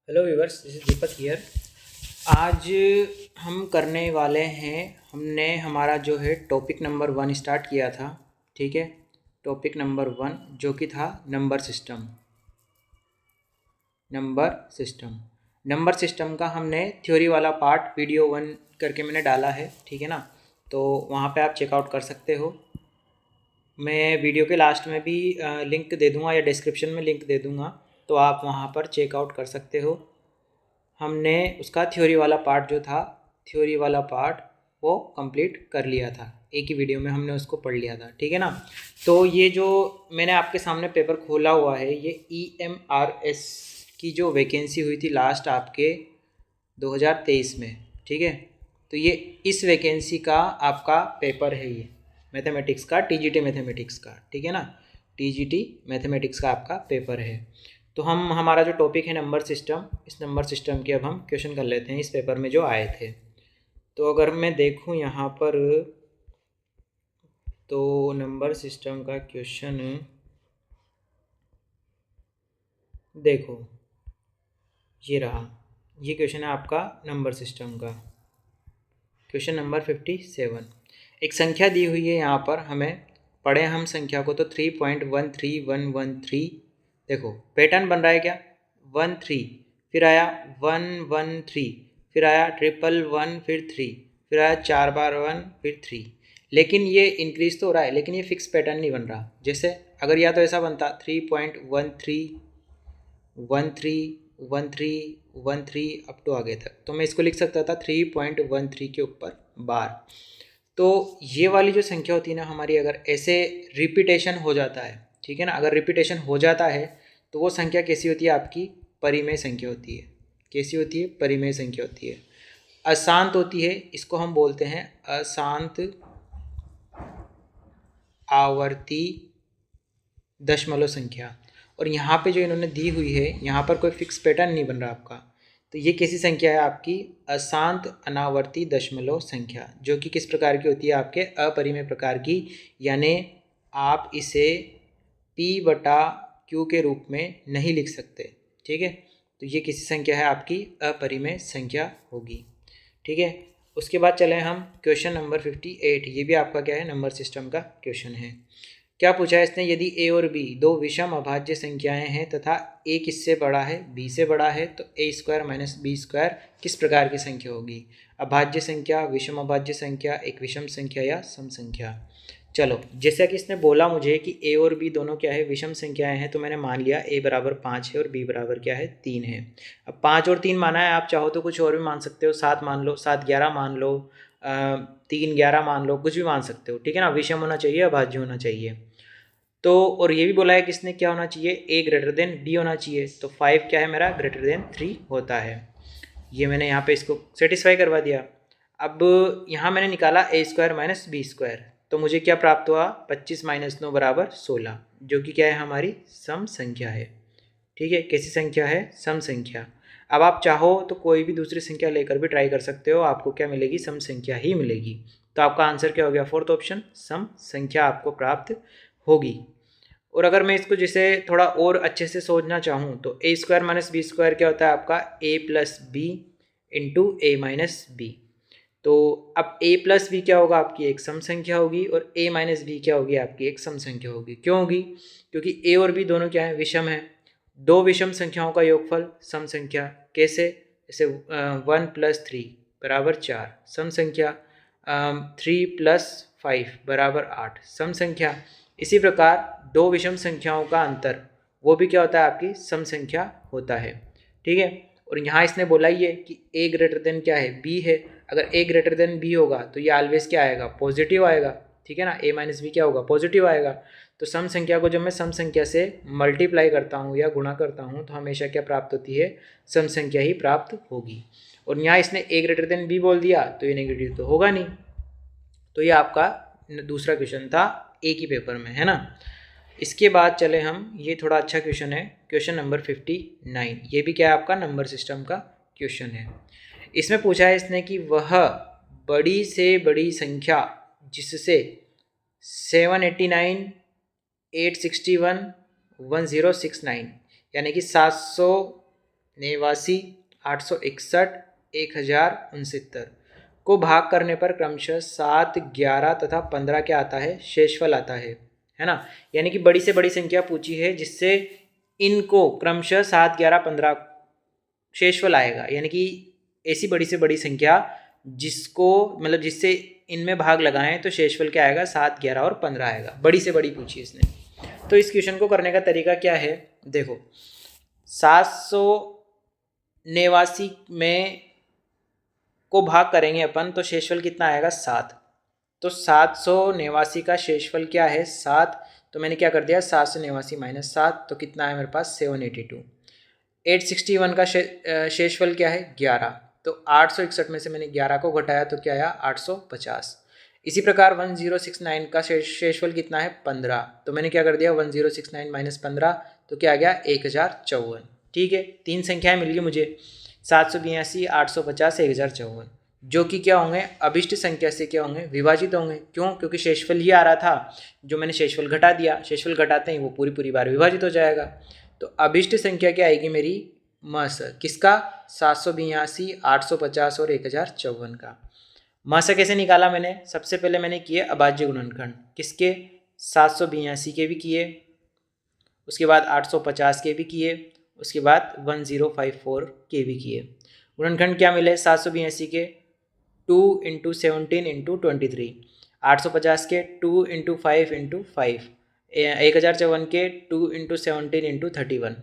Hello viewers, this is Deepak here. आज हम करने वाले हैं, हमने हमारा जो है टॉपिक नंबर 1 स्टार्ट किया था। ठीक है, टॉपिक नंबर 1 जो कि था नंबर सिस्टम का हमने थ्योरी वाला पार्ट वीडियो 1 करके मैंने डाला है। ठीक है ना, तो वहाँ पे आप चेकआउट कर सकते हो। मैं वीडियो के लास्ट में भी लिंक दे दूँगा या डिस्क्रिप्शन में लिंक दे दूँगा, तो आप वहाँ पर चेकआउट कर सकते हो। हमने उसका थ्योरी वाला पार्ट वो कंप्लीट कर लिया था, एक ही वीडियो में हमने उसको पढ़ लिया था। ठीक है ना, तो ये जो मैंने आपके सामने पेपर खोला हुआ है, ये EMRS की जो वैकेंसी हुई थी लास्ट आपके 2023 में। ठीक है, तो ये इस वैकेंसी का आपका पेपर है, ये मैथमेटिक्स का, TGT मैथमेटिक्स का। ठीक है ना, TGT मैथमेटिक्स का आपका पेपर है। तो हमारा जो टॉपिक है नंबर सिस्टम, इस नंबर सिस्टम के अब हम क्वेश्चन कर लेते हैं इस पेपर में जो आए थे। तो अगर मैं देखूं यहाँ पर, तो नंबर सिस्टम का क्वेश्चन देखो, ये रहा, ये क्वेश्चन है आपका नंबर सिस्टम का, क्वेश्चन नंबर 57। एक संख्या दी हुई है यहाँ पर, हमें पढ़े हम संख्या को तो 3.13113। देखो पैटर्न बन रहा है क्या, 13, फिर आया 113, फिर आया 111, फिर 3, फिर आया 4 बार 1, फिर 3। लेकिन ये इंक्रीज तो हो रहा है, लेकिन ये फिक्स पैटर्न नहीं बन रहा। जैसे अगर या तो ऐसा बनता 3.131313 अप टू आगे तक, तो मैं इसको लिख सकता था 3.13 के ऊपर बार। तो ये वाली जो संख्या होती है ना हमारी, अगर ऐसे रिपीटेशन हो जाता है, ठीक है ना, अगर रिपीटेशन हो जाता है तो वो संख्या कैसी होती है आपकी, परिमेय संख्या होती है। कैसी होती है, परिमेय संख्या होती है। अशांत होती है, इसको हम बोलते हैं अशांत आवर्ती दशमलव संख्या। और यहाँ पे जो इन्होंने दी हुई है, यहाँ पर कोई फिक्स पैटर्न नहीं बन रहा आपका, तो ये कैसी संख्या है आपकी, अशांत अनावर्ती दशमलव संख्या, जो कि किस प्रकार की होती है, आपके अपरिमेय प्रकार की। यानी आप इसे P/Q के रूप में नहीं लिख सकते। ठीक है, तो ये किसी संख्या है आपकी अपरिमेय संख्या होगी। ठीक है, उसके बाद चले हम क्वेश्चन नंबर 58। ये भी आपका क्या है, नंबर सिस्टम का क्वेश्चन है। क्या पूछा है इसने, यदि a और b दो विषम अभाज्य संख्याएं हैं तथा a किससे बड़ा है, b से बड़ा है, तो a² - b² किस प्रकार की संख्या होगी। अभाज्य संख्या, विषम अभाज्य संख्या, एक विषम संख्या या सम संख्या। चलो, जैसा कि इसने बोला मुझे कि a और b दोनों क्या है, विषम संख्याएं हैं, तो मैंने मान लिया a बराबर 5 है और b बराबर क्या है, 3 है। अब 5 और 3 माना है, आप चाहो तो कुछ और भी मान सकते हो, 7 मान लो, 7 11 मान लो, 3 11 मान लो, कुछ भी मान सकते हो। ठीक है ना, विषम होना चाहिए, अभाज्य होना चाहिए। तो और ये भी बोला है कि इसने क्या होना चाहिए, a b होना चाहिए। तो 5 क्या है मेरा, >3 होता है। ये मैंने यहाँ पे इसको सेटिस्फाई करवा दिया। अब यहाँ मैंने निकाला a² - b², तो मुझे क्या प्राप्त हुआ, 25 - 9 = 16, जो कि क्या है, हमारी सम संख्या है। ठीक है, कैसी संख्या है, सम संख्या। अब आप चाहो तो कोई भी दूसरी संख्या लेकर भी ट्राई कर सकते हो, आपको क्या मिलेगी, सम संख्या ही मिलेगी। तो आपका आंसर क्या हो गया, फोर्थ ऑप्शन, सम संख्या आपको प्राप्त होगी। और अगर मैं इसको जैसे थोड़ा और अच्छे से सोचना चाहूँ, तो a² - b² क्या होता है आपका, a+b × a-b। तो अब a+b क्या होगा, आपकी एक सम संख्या होगी, और a-b क्या होगी, आपकी एक सम संख्या होगी। क्यों होगी, क्योंकि a और b दोनों क्या है, विषम है। दो विषम संख्याओं का योगफल सम संख्या। कैसे, जैसे 1 + 3 = 4 सम संख्या, 3 + 5 = 8 सम संख्या। इसी प्रकार दो विषम संख्याओं का अंतर, वो भी क्या होता है, आपकी सम संख्या होता है। ठीक है, और यहाँ इसने बोला ही है कि a क्या है, b है। अगर a b होगा तो ये ऑलवेज क्या आएगा, पॉजिटिव आएगा। ठीक है ना, a - b क्या होगा, पॉजिटिव आएगा। तो सम संख्या को जब मैं सम संख्या से मल्टीप्लाई करता हूँ या गुणा करता हूँ, तो हमेशा क्या प्राप्त होती है, सम संख्या ही प्राप्त होगी। और यहाँ इसने a b बोल दिया, तो ये नेगेटिव तो होगा नहीं। तो ये आपका दूसरा क्वेश्चन था एक ही पेपर में, है ना। इसके बाद चले हम, ये थोड़ा अच्छा क्वेश्चन है, क्वेश्चन नंबर 59। ये भी क्या है, आपका नंबर सिस्टम का क्वेश्चन है। इसमें पूछा है इसने कि वह बड़ी से बड़ी संख्या जिससे 789, 861, 1069, यानी कि 700 89, 861, 1069 को भाग करने पर क्रमशः 7, 11 तथा 15 क्या आता है, शेषफल आता है ना। यानी कि बड़ी से बड़ी संख्या पूछी है जिससे इनको क्रमशः 7, 11, 15 शेषफल आएगा। यानी कि ऐसी बड़ी से बड़ी संख्या जिसको मतलब जिससे इनमें भाग लगाएं तो शेषफल क्या आएगा, 7, 11 और 15 आएगा। बड़ी से बड़ी पूछी इसने। तो इस क्वेश्चन को करने का तरीका क्या है, देखो 789 में को भाग करेंगे अपन तो शेषफल कितना आएगा, 7। तो 789 का शेषफल क्या है, 7। तो मैंने क्या कर दिया, 789 माइनस 7 तो कितना है मेरे पास, 782। 861 का शेषफल क्या है, 11। तो 861 में से मैंने 11 को घटाया तो क्या आया, 850। इसी प्रकार 1069 का शेषफल कितना है, 15। तो मैंने क्या कर दिया, 1069 माइनस 15 तो क्या आ गया, 1054। ठीक है, तीन संख्याएं मिल गई मुझे, 782, 850, 1054, जो कि क्या होंगे, अभिष्ट संख्या से क्या होंगे, विभाजित होंगे। क्यों, क्योंकि शेषफल ही आ रहा था, जो मैंने शेषफल घटा दिया, शेषफल घटाते ही वो पूरी बार विभाजित हो जाएगा। तो अभिष्ट संख्या क्या आएगी मेरी, मस किसका, 782, 850 और 1054 का। मस कैसे निकाला मैंने, सबसे पहले मैंने किए अभाज्य गुणनखंड, किसके, 782 के भी किए, उसके बाद 850 के भी किए, उसके बाद 1054 के भी किए। गुणनखंड क्या मिले, 782 के 2 × 17 × 23, 850 के 2 × 5 × 5, 1054 के 2 × 17 × 31।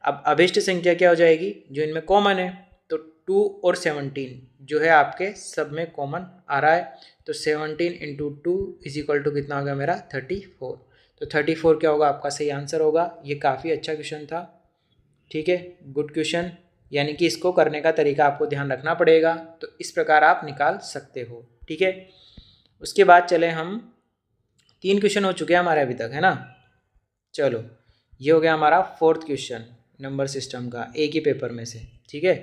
अब अभिष्ट संख्या क्या हो जाएगी, जो इनमें कॉमन है, तो 2 और 17 जो है आपके सब में कॉमन आ रहा है, तो 17 × 2 = कितना होगा मेरा, 34। तो 34 क्या होगा, आपका सही आंसर होगा। ये काफ़ी अच्छा क्वेश्चन था, ठीक है, गुड क्वेश्चन। यानी कि इसको करने का तरीका आपको ध्यान रखना पड़ेगा, तो इस प्रकार आप निकाल सकते हो, ठीक है। उसके बाद चले हम, 3 क्वेश्चन हो चुके हैं हमारे अभी तक, है ना। चलो, ये हो गया हमारा 4th क्वेश्चन नंबर सिस्टम का, एक ही पेपर में से, ठीक है।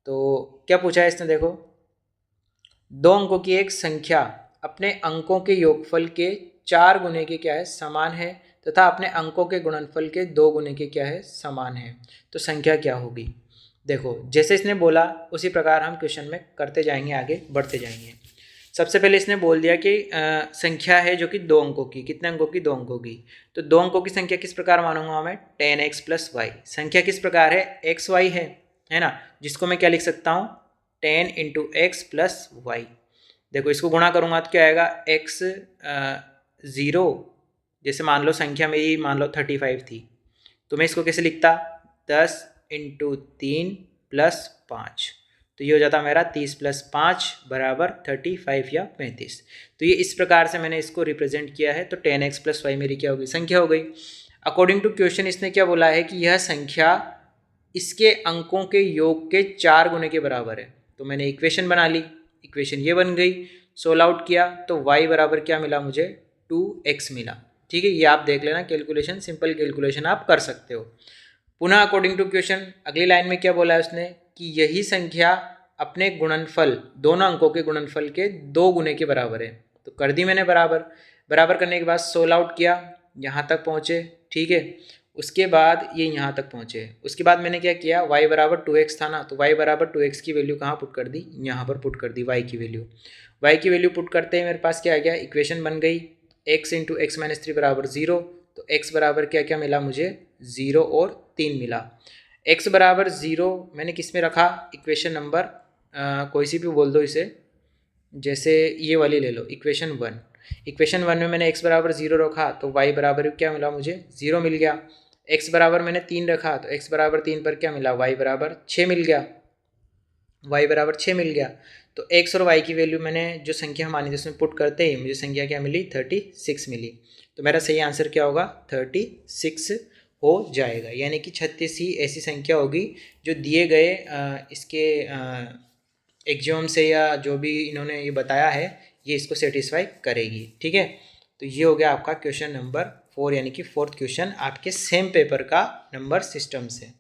तो क्या पूछा है इसने, देखो 2 अंकों की एक संख्या अपने अंकों के योगफल के 4 गुने के क्या है, समान है, तथा अपने अंकों के गुणनफल के 2 गुने के क्या है, समान है। तो संख्या क्या होगी। देखो जैसे इसने बोला उसी प्रकार हम क्वेश्चन में करते जाएंगे, आगे बढ़ते जाएंगे। सबसे पहले इसने बोल दिया कि संख्या है जो कि 2 अंकों की, कितने अंकों की, 2 अंकों की। तो 2 अंकों की संख्या किस प्रकार मानूंगा मैं, 10x + y। संख्या किस प्रकार है, xy है ना, जिसको मैं क्या लिख सकता हूँ, 10 × x + y। देखो इसको गुणा करूँगा तो क्या आएगा, x 0, जैसे मान लो संख्या मेरी मान लो 35 थी, तो मैं इसको कैसे लिखता, 10 × 3 + 5, तो ये हो जाता मेरा 30 + 5 = 35 या 35। तो ये इस प्रकार से मैंने इसको रिप्रेजेंट किया है। तो 10x + y मेरी क्या होगी, संख्या हो गई। अकॉर्डिंग टू क्वेश्चन इसने क्या बोला है कि यह संख्या इसके अंकों के योग के 4 गुने के बराबर है। तो मैंने इक्वेशन बना ली, इक्वेशन ये बन गई, सोल्व आउट किया तो y बराबर क्या मिला मुझे, 2x मिला, ठीक है। ये आप देख लेना, कैलकुलेशन सिंपल कैलकुलेशन आप कर सकते हो। पुनः अकॉर्डिंग टू क्वेश्चन अगली लाइन में क्या बोला है उसने कि यही संख्या अपने गुणनफल, दोनों अंकों के गुणनफल के 2 गुने के बराबर है। तो कर दी मैंने बराबर करने के बाद सोल्व आउट किया, यहाँ तक पहुँचे, ठीक है। उसके बाद ये यहाँ तक पहुँचे, उसके बाद मैंने क्या किया, y = 2x था ना, तो y = 2x की वैल्यू कहाँ पुट कर दी, यहाँ पर पुट कर दी y की वैल्यू पुट करते ही मेरे पास क्या आ गया, इक्वेशन बन गई, x × x - 3 = 0। तो x बराबर क्या मिला मुझे, 0 और 3 मिला। x = 0 मैंने किस में रखा, इक्वेशन नंबर कोई सी भी बोल दो इसे, जैसे ये वाली ले लो, इक्वेशन 1। इक्वेशन 1 में मैंने x = 0 रखा तो y बराबर क्या मिला मुझे, 0 मिल गया। x बराबर मैंने 3 रखा तो x = 3 पर क्या मिला, y = 6 मिल गया, y = 6 मिल गया। तो x और y की वैल्यू मैंने जो संख्या मानी थी उसमें पुट करते ही मुझे संख्या क्या मिली, 36 मिली। तो मेरा सही आंसर क्या होगा, 36 हो जाएगा। यानी कि 36 ही ऐसी संख्या होगी जो दिए गए इसके एग्जाम से या जो भी इन्होंने ये बताया है ये इसको सेटिस्फाई करेगी, ठीक है। तो ये हो गया आपका क्वेश्चन नंबर 4, यानी कि 4th क्वेश्चन आपके सेम पेपर का नंबर सिस्टम से।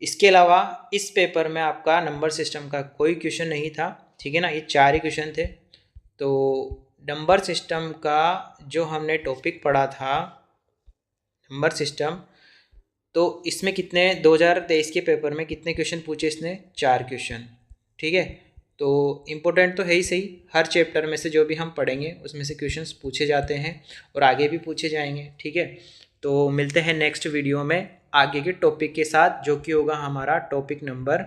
इसके अलावा इस पेपर में आपका नंबर सिस्टम का कोई क्वेश्चन नहीं था, ठीक है ना, ये 4 ही क्वेश्चन थे। तो नंबर सिस्टम का जो हमने टॉपिक पढ़ा था, नंबर सिस्टम तो इसमें कितने 2023 के पेपर में कितने क्वेश्चन पूछे इसने? 4 क्वेश्चन। ठीक है, तो इम्पोर्टेंट तो है ही सही, हर चैप्टर में से जो भी हम पढ़ेंगे उसमें से क्वेश्चंस पूछे जाते हैं और आगे भी पूछे जाएंगे। ठीक है, तो मिलते हैं नेक्स्ट वीडियो में आगे के टॉपिक के साथ, जो कि होगा हमारा टॉपिक नंबर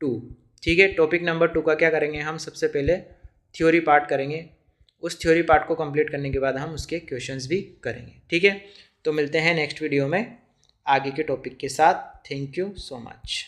2। ठीक है, टॉपिक नंबर 2 का क्या करेंगे हम? सबसे पहले थ्योरी पार्ट करेंगे, उस थ्योरी पार्ट को कंप्लीट करने के बाद हम उसके क्वेश्चंस भी करेंगे। ठीक है, तो मिलते हैं नेक्स्ट वीडियो में आगे के टॉपिक के साथ। Thank you so much.